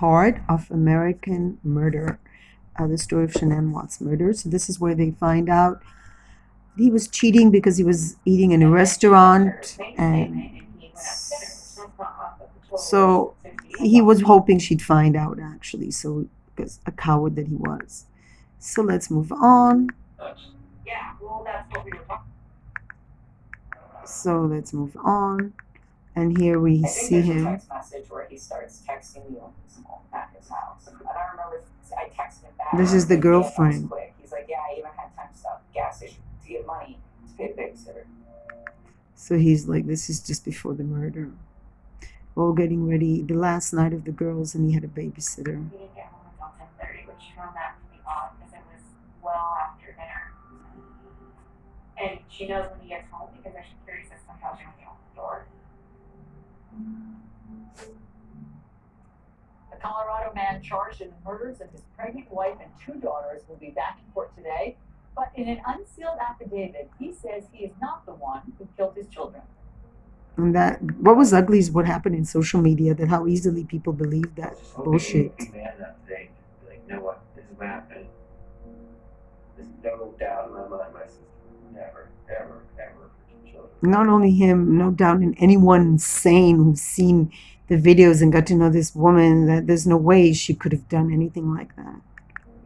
part of American Murder, the story of Shanann Watts' murder. So this is where they find out he was cheating because he was eating in a restaurant, and so he was hoping she'd find out actually. So because a coward that he was. So let's move on. So let's move on. And here we see him. This is the girlfriend. So he's like, this is just before the murder. All getting ready, the last night of the girls, and he had a babysitter. The Colorado man charged in the murders of his pregnant wife and two daughters will be back in court today. But in an unsealed affidavit, he says he is not the one who killed his children. And that, what was ugly is what happened in social media, that how easily people believe that bullshit. Like, know what? This is what happened. There's no doubt in my mind, my sister never, ever, ever hurt children. Not only him, no doubt in anyone sane who's seen the videos and got to know this woman, that there's no way she could have done anything like that.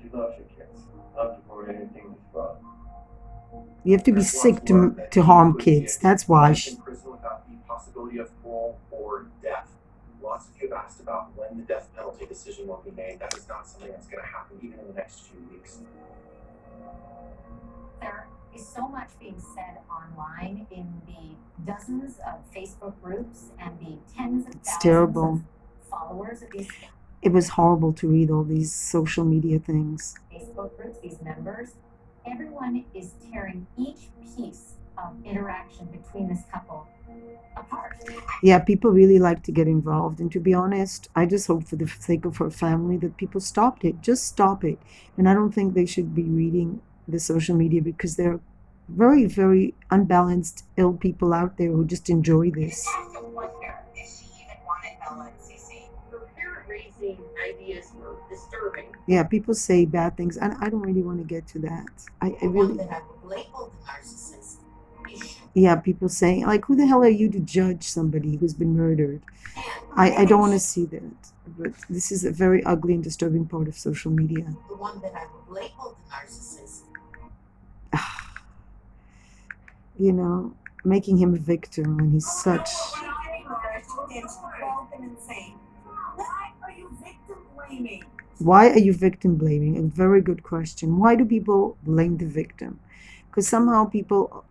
She loves your kids. Loves you more than anything that's wrong. You have to be sick to harm kids. That's why. In prison without the possibility of parole or death. Lots of you have asked about when the death penalty decision will be made. That is not something that's going to happen even in the next few weeks. There is so much being said online in the dozens of Facebook groups and the tens of thousands terrible. of followers of these It was horrible to read all these social media things. Facebook groups, these members. Everyone is tearing each piece of interaction between this couple apart. Yeah, people really like to get involved. And to be honest, I just hope for the sake of her family that people stopped it. Just stop it. And I don't think they should be reading the social media, because there are very, very unbalanced, ill people out there who just enjoy this. Ideas were disturbing. Yeah, people say bad things, and I don't really want to get to that. I really. Yeah, people saying, like, who the hell are you to judge somebody who's been murdered? I don't want to see that. But this is a very ugly and disturbing part of social media. The one that I would label the narcissist. You know, making him a victim when he's such. Why are you victim blaming? A very good question. Why do people blame the victim? Because somehow people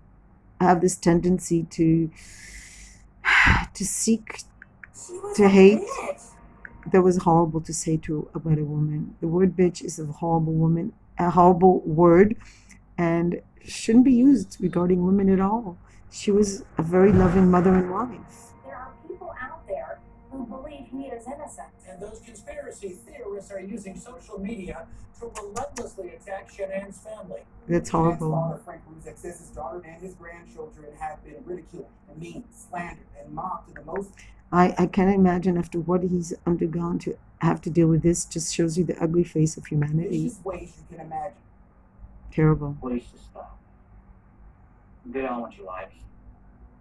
have this tendency to seek to hate. That was horrible to say to about a woman. The word bitch is a horrible word, and shouldn't be used regarding women at all. She was a very loving mother and wife. There are people out there who believe he is innocent. And those conspiracy theorists are using social media to relentlessly attack Shanann's family. That's horrible. Father Frank Ruzek says his daughter and his grandchildren have been ridiculed, mean, slandered, and mocked to the most. I can't imagine after what he's undergone to have to deal with this. Just shows you the ugly face of humanity. Vicious ways you can imagine. Terrible. Please just stop. Get on with your lives.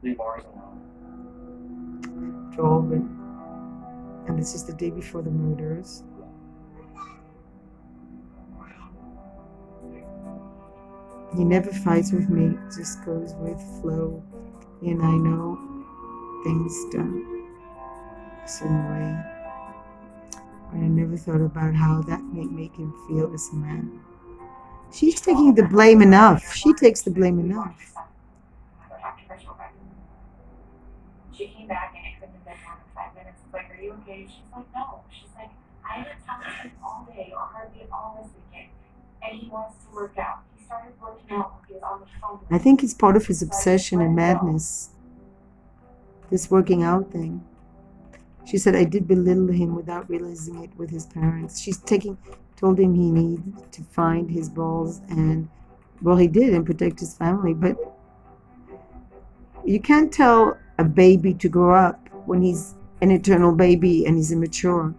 Leave ours alone. Drove it. And this is the day before the murders. He never fights with me, just goes with flow. And I know things done a certain way. And I never thought about how that may make him feel as a man. She's taking the blame enough. She takes the blame enough. She came back and I couldn't have been more than 5 minutes. It's like, are you okay? She's like, no. She's like, I haven't talked to him all day or hardly at all this weekend. And he wants to work out. He started working out when he was on the phone. I think it's part of his obsession and madness. This working out thing. She said, I did belittle him without realizing it with his parents. She's told him he needed to find his balls, and, well, he did, and protect his family. But you can't tell a baby to grow up when he's an eternal baby and he's immature.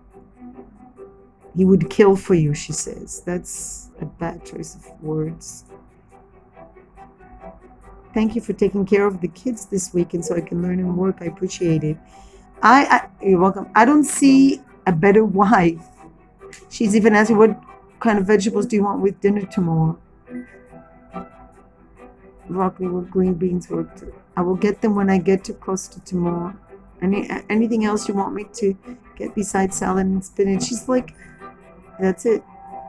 He would kill for you, she says. That's a bad choice of words. Thank you for taking care of the kids this weekend so I can learn and work. I appreciate it. You're welcome. I don't see a better wife. She's even asking, what kind of vegetables do you want with dinner tomorrow? Broccoli with green beans worked. I will get them when I get to Costa tomorrow. Anything else you want me to get besides salad and spinach? She's like, that's it.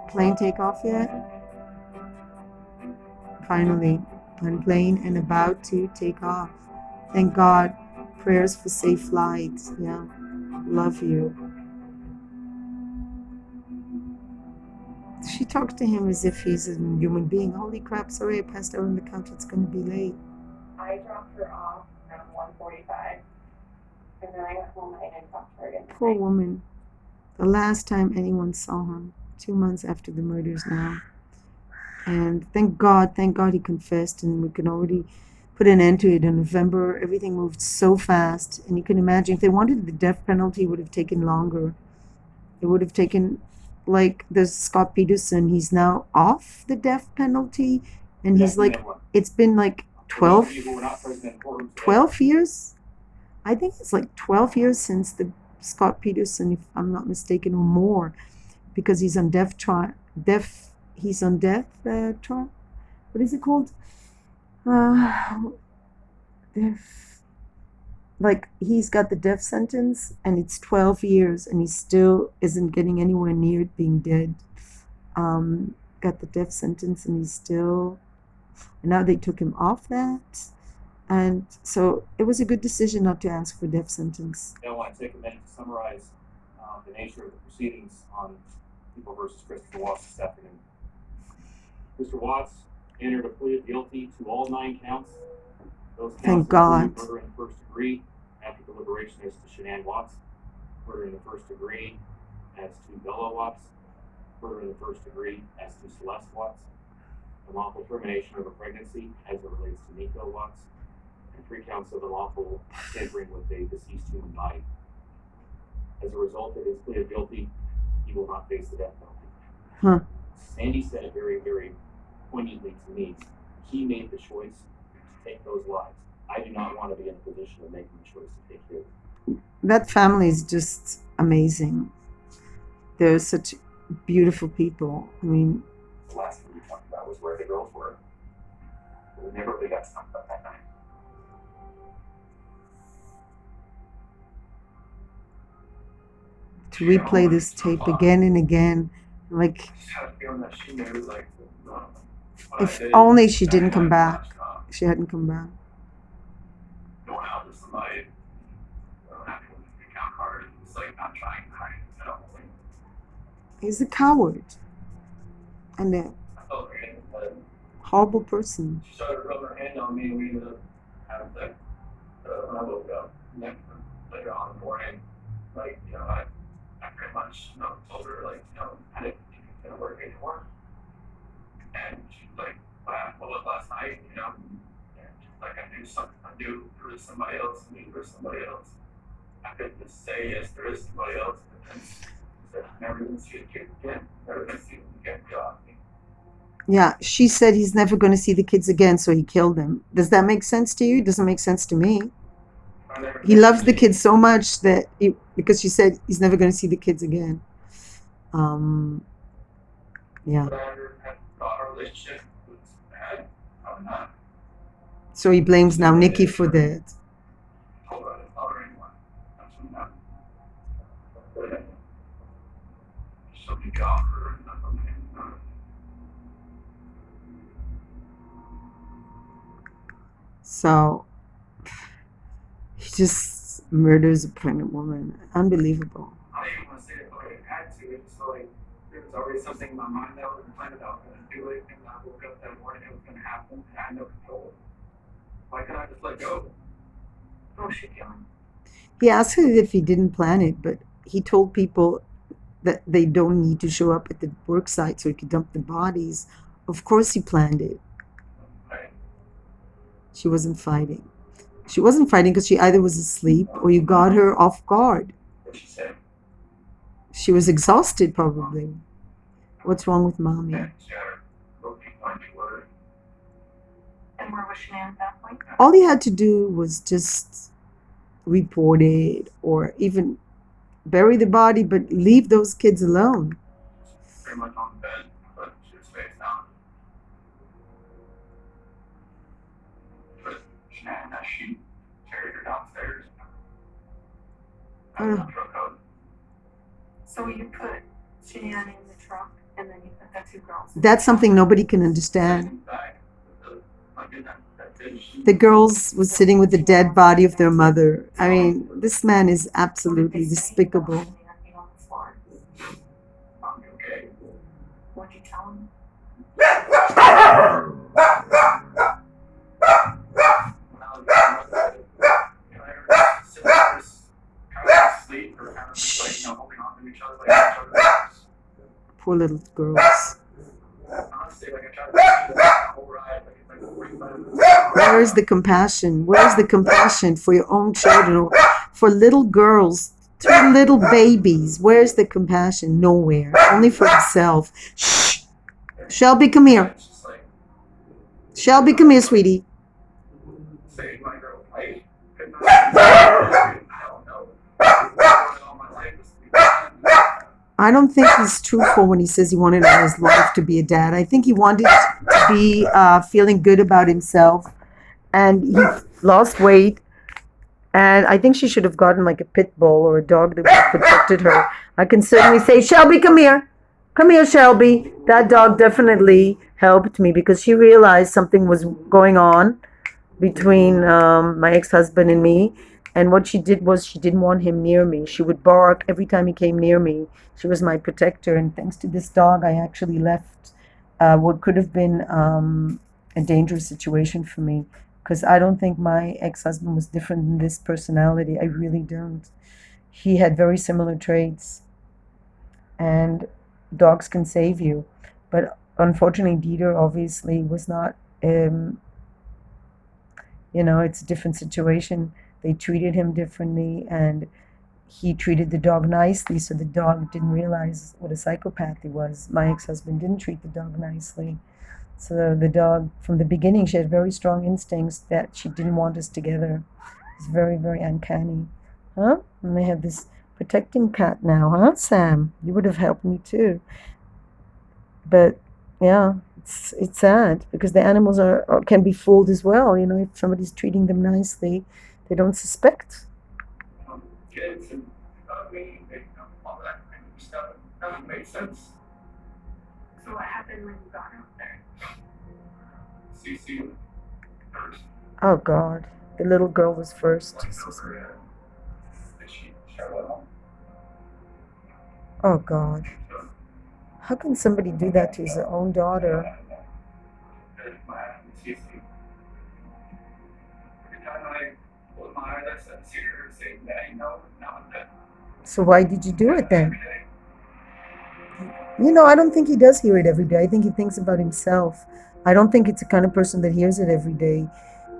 Plane takeoff yet? Finally, on plane and about to take off. Thank God. Prayers for safe flights. Yeah. Love you. She talks to him as if he's a human being. Holy crap, sorry I passed out on the couch. It's going to be late. I dropped her off around 1:45, and then I got home and I didn't talk to her again. Poor woman. The last time anyone saw her, 2 months after the murders now. And thank God he confessed, and we can already put an end to it. In November, everything moved so fast, and you can imagine if they wanted the death penalty, it would have taken longer. It would have taken, like the Scott Peterson, he's now off the death penalty, and he's like, it's been like 12 years. I think it's like 12 years since the Scott Peterson, if I'm not mistaken, or more, because he's on death trial. He's on death trial. What is it called? Death. Like, he's got the death sentence, and it's 12 years, and he still isn't getting anywhere near it being dead. Got the death sentence, and and now they took him off that. And so it was a good decision not to ask for death sentence. I want to take a minute to summarize the nature of the proceedings on People versus Christopher Watts this afternoon. Mr. Watts entered a plea of guilty to all 9 counts. Those counts Thank God. Murder in the first degree after deliberation as to Shanann Watts, murder in the first degree as to Bella Watts, murder in the first degree as to Celeste Watts, unlawful termination of a pregnancy as it relates to Nico Watts, and 3 counts of unlawful tampering with a deceased human body. As a result of his plea of guilty, he will not face the death penalty. Huh. Sandy said it very, very poignantly to me. He made the choice to take those lives. I do not want to be in a position of making the choice to take his. That family is just amazing. They're such beautiful people. I mean, The last thing we talked about was where the girls were. We never really got to talk about that night. to replay this tape again and again. Like, Just had a feeling that she knew, like, what if I did, only she didn't I come had back. watched, She hadn't come back. going out with somebody, having an account card, it's like not trying to hide it. Like, He's a coward and a I felt great, but horrible person. she started rubbing her hand on me, and we ended up having sex when I woke up. Later on in the morning, like, I pretty much, told her, like, I didn't think it was gonna work anymore. And she's like, what was last night, And she's like, I knew something, I knew there was somebody else, I couldn't just say, yes, there is somebody else, but then she said, never gonna see the kid again, never gonna see them again, God. Yeah, she said he's never going to see the kids again, so he killed them. Does that make sense to you? It doesn't make sense to me. He loves the kids so much that because she said he's never going to see the kids again. Yeah. But I never had thought our relationship was bad, probably not. So he blames now Nikki for that. Told her I didn't love her anymore. Absolutely not. But somebody got her and nothing. So he just murders a pregnant woman. Unbelievable. I didn't want to say it, but I had to. It's like there was already something in my mind that I was planned about going to do it, and I woke up that morning, it was going to happen, and I had no control. Why can't I just let go? Oh, she killing. He asked her if he didn't plan it, but he told people that they don't need to show up at the work site so he could dump the bodies. Of course he planned it. Right. She wasn't fighting. She wasn't fighting because she either was asleep or you got her off guard. What she said. She was exhausted, probably. What's wrong with mommy? And where was Shanann at that point? All he had to do was just report it or even bury the body, but leave those kids alone. Pretty much on the bed, but she was face down. But Shanann, she carried her downstairs. Oh. Truck out. So you put Shanann in the truck and then you put the two girls. That's something nobody can understand. The girls was sitting with the dead body of their mother. I mean, this man is absolutely despicable. Okay. What'd you tell him? Shh. Poor little girls. Where is the compassion? Where is the compassion for your own children? For little girls, 3 little babies. Where's the compassion? Nowhere. Only for himself. Shh. Shelby, come here. Shelby, come here, sweetie. I don't think he's truthful when he says he wanted all his life to be a dad. I think he wanted to be feeling good about himself, and he lost weight. And I think she should have gotten like a pit bull or a dog that would have protected her. I can certainly say, Shelby, come here. Come here, Shelby. That dog definitely helped me because she realized something was going on between my ex-husband and me. And what she did was she didn't want him near me. She would bark every time he came near me. She was my protector. And thanks to this dog, I actually left what could have been a dangerous situation for me. Because I don't think my ex-husband was different in this personality. I really don't. He had very similar traits. And dogs can save you. But unfortunately, Dieter obviously was not, it's a different situation. They treated him differently, and he treated the dog nicely, so the dog didn't realize what a psychopath he was. My ex-husband didn't treat the dog nicely. So the dog, from the beginning, she had very strong instincts that she didn't want us together. It's very, very uncanny. Huh? And they have this protecting cat now, huh, Sam? You would have helped me too. But, yeah, it's sad because the animals can be fooled as well. If somebody's treating them nicely, they don't suspect. Kids and all that kind of stuff. That makes sense. So what happened when you got out there? CC first. Oh, God. The little girl was first. Oh, God. How can somebody do that to his own daughter? So why did you do it then? I don't think he does hear it every day. I think he thinks about himself. I don't think it's the kind of person that hears it every day.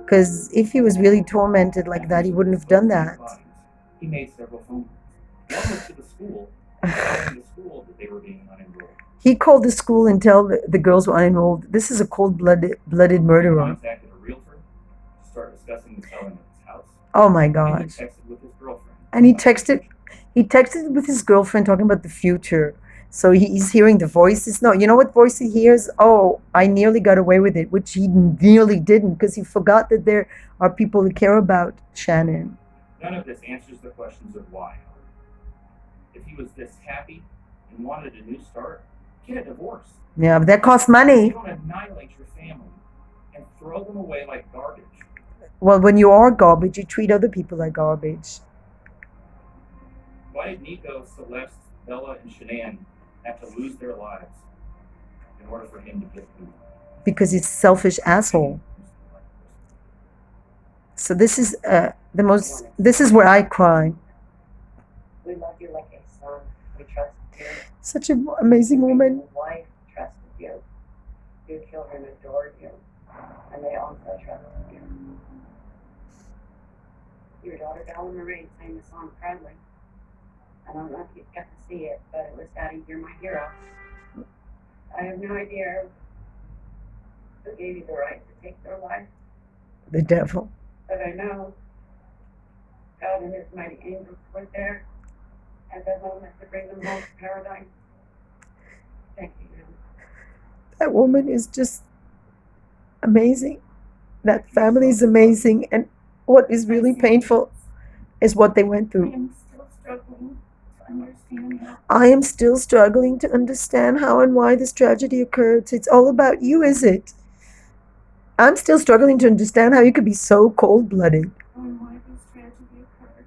Because if he was really tormented like that, he wouldn't have done that. He made several phone calls. One was to the school, telling the school that they were being unenrolled. He called the school and tell the girls were unenrolled. This is a cold-blooded murderer. He contacted a realtor to start discussing the selling of his house. Oh my And gosh. he texted with his girlfriend. And he texted with his girlfriend talking about the future. So he's hearing the voices. No, you know what voice he hears? Oh, I nearly got away with it, which he nearly didn't because he forgot that there are people who care about Shannon. None of this answers the questions of why. If he was this happy and wanted a new start, get a divorce. Yeah, but that costs money. You don't annihilate your family and throw them away like garbage. Well, when you are garbage, you treat other people like garbage. Why did Nico, Celeste, Bella, and Shanann have to lose their lives in order for him to get food? Because he's a selfish asshole. So this is this is where I cry. We love you like a son. We trusted you. Such an amazing woman. Your wife trusted you. Your children adored you. And they also trusted you. Your daughter Bella Marie sang the song proudly. I don't know if you got to see it, but it was Daddy, You're My Hero. I have no idea who gave you the right to take their life, The devil. but I know God and His mighty angels were there at that moment to bring them home to paradise. Thank you, man. That woman is just amazing. That family is amazing. And what is really painful is what they went I through. am still struggling to understand how. I am still struggling to understand how and why this tragedy occurred. It's all about you, is it? I'm still struggling to understand how you could be so cold-blooded. And why this tragedy occurred.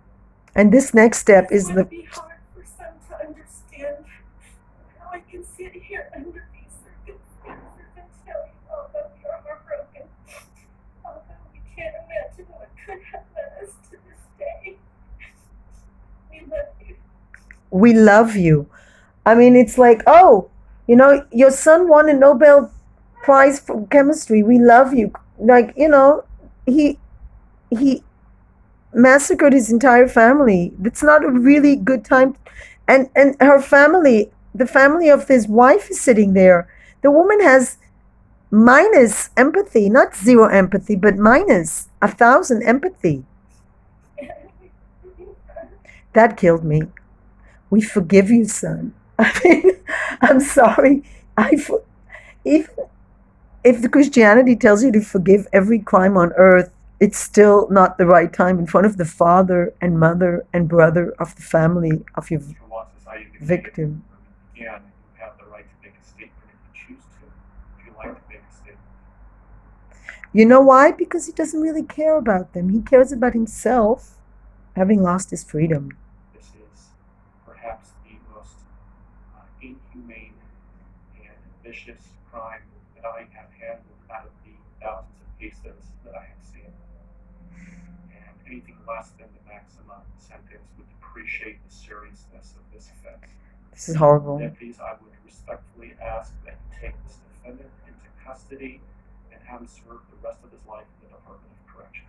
And this next step is It the would be hard for some to understand how I can sit here under these circumstances and tell you, although we are heartbroken, although we can't imagine what could have led us to this day. We love you. we love you. I mean, it's like, oh, your son won a Nobel Prize for chemistry. We love you. Like, he massacred his entire family. It's not a really good time. And her family, the family of his wife is sitting there. The woman has minus empathy, not zero empathy, but minus 1,000 empathy. That killed me. We forgive you, son. I mean, I'm sorry. Even if the Christianity tells you to forgive every crime on earth, it's still not the right time in front of the father and mother and brother of the family of your Mr. Watts is how you can victim. make it. Yeah, you have the right to make a statement if you choose to. If you like to make a statement. You know why? Because he doesn't really care about them. He cares about himself, having lost his freedom. This is perhaps the most inhumane and vicious crime that I have handled out of the thousands of cases that I have seen. And anything less than the maximum sentence would depreciate the seriousness of this offense. This is horrible. Deputies, I would respectfully ask that you take this defendant into custody and have him serve the rest of his life in the Department of Corrections.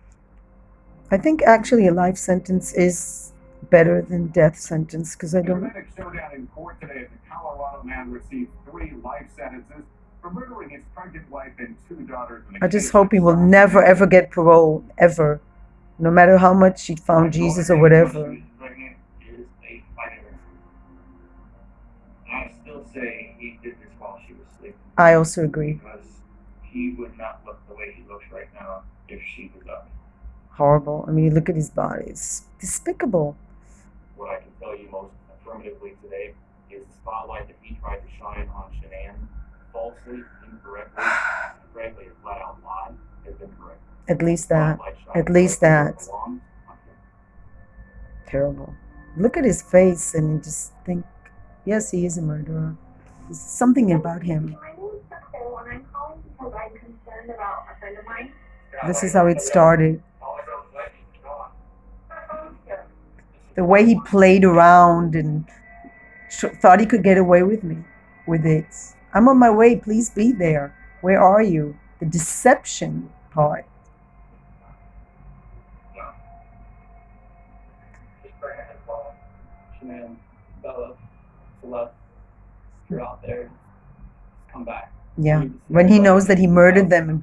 I think actually a life sentence is better than death sentence because I A don't. dramatic showdown in court today as a Colorado man received 3 life sentences for murdering his pregnant wife and 2 daughters. I just hope he will never ever get parole ever, no matter how much he found Jesus or whatever. She was pregnant is a fighter. I still say he did this while she was sleeping. I also agree. Because he would not look the way he looks right now if she was up. Horrible. I mean, you look at his body; it's despicable. What I can tell you most affirmatively today is the spotlight that he tried to shine on Shanann falsely, incorrectly, and frankly a flat out lie has been correct. At least that. Spotlight shines At least directly where it that. belongs, on him. Terrible. Look at his face and you just think, yes, he is a murderer. There's something about him. My name's Nicole, and I'm calling because I'm concerned about a friend of mine. This is how it started. The way he played around and thought he could get away with it. I'm on my way. Please be there. Where are you? The deception part. Shanann, Bella, Celeste, if you're out there, come back. Yeah. When he knows that he murdered them and